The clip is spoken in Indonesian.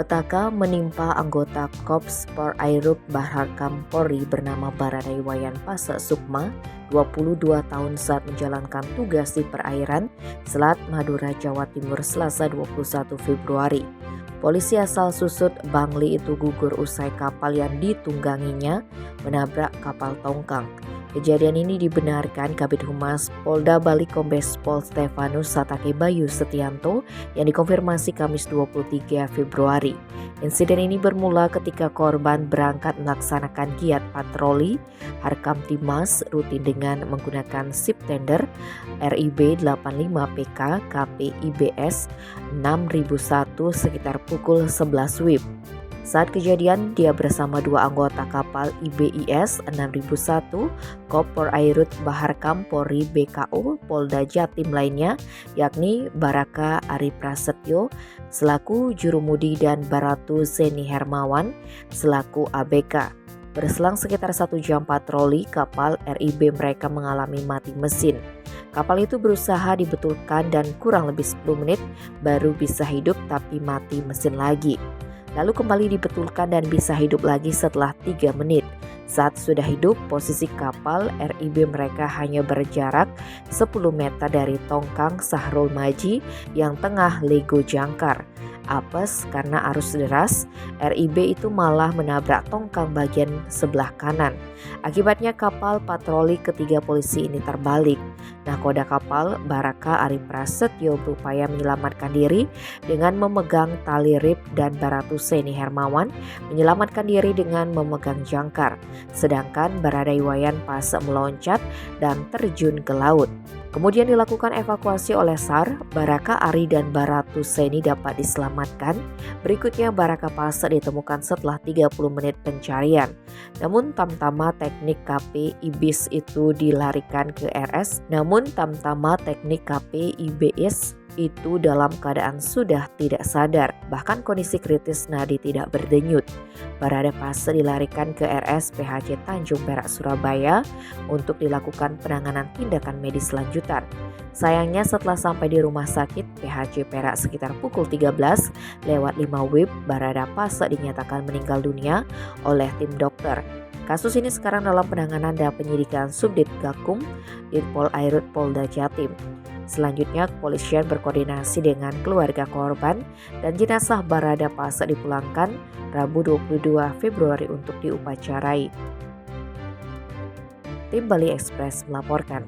Petaka menimpa anggota Korps Por Airut Baharkam Polri bernama Barada Iwayan Pase Sukma, 22 tahun saat menjalankan tugas di perairan Selat Madura, Jawa Timur, Selasa 21 Februari. Polisi asal Susut Bangli itu gugur usai kapal yang ditungganginya menabrak kapal tongkang. Kejadian ini dibenarkan Kabid Humas Polda Bali Kombes Pol Stefanus Satake Bayu Setianto yang dikonfirmasi Kamis 23 Februari. Insiden ini bermula ketika korban berangkat melaksanakan giat patroli Harkam Timas rutin dengan menggunakan sip tender RIB 85 PK KPIBS 6001 sekitar pukul 11 WIB. Saat kejadian, dia bersama dua anggota kapal IBIS 6001 Kop Por Airut Baharkam Polri BKO Polda Jatim lainnya, yakni Baraka Ari Prasetyo selaku jurumudi dan Baratu Zeni Hermawan selaku ABK. Berselang sekitar 1 jam patroli, kapal RIB mereka mengalami mati mesin. Kapal itu berusaha dibetulkan dan kurang lebih 10 menit baru bisa hidup tapi mati mesin lagi. Lalu kembali dibetulkan dan bisa hidup lagi setelah 3 menit. Saat sudah hidup, posisi kapal RIB mereka hanya berjarak 10 meter dari tongkang Sahrul Maji yang tengah lego jangkar. Apes karena arus deras, RIB itu malah menabrak tongkang bagian sebelah kanan. Akibatnya kapal patroli ketiga polisi ini terbalik. Nahkoda kapal Baraka Ari Prasetyo berupaya menyelamatkan diri dengan memegang tali rib dan Baratu Zeni Hermawan menyelamatkan diri dengan memegang jangkar. Sedangkan Barada Iwayan Pase meloncat dan terjun ke laut. Kemudian dilakukan evakuasi oleh SAR, Baraka Ari dan Baratu Zeni dapat diselamatkan. Berikutnya Baraka Pase ditemukan setelah 30 menit pencarian. Namun tamtama teknik KP IBIS itu dilarikan ke RS. Itu dalam keadaan sudah tidak sadar, bahkan kondisi kritis nadi tidak berdenyut. Barada Pase dilarikan ke RS PHC Tanjung Perak Surabaya untuk dilakukan penanganan tindakan medis lanjutan. Sayangnya setelah sampai di rumah sakit PHC Perak sekitar pukul 13:05 WIB, Barada Pase dinyatakan meninggal dunia oleh tim dokter. Kasus ini sekarang dalam penanganan dan penyidikan Subdit Gakum Ditpol Airut Polda Jatim. Selanjutnya kepolisian berkoordinasi dengan keluarga korban dan jenazah Barada Pase dipulangkan Rabu 22 Februari untuk diupacarai. Tim Bali Express melaporkan.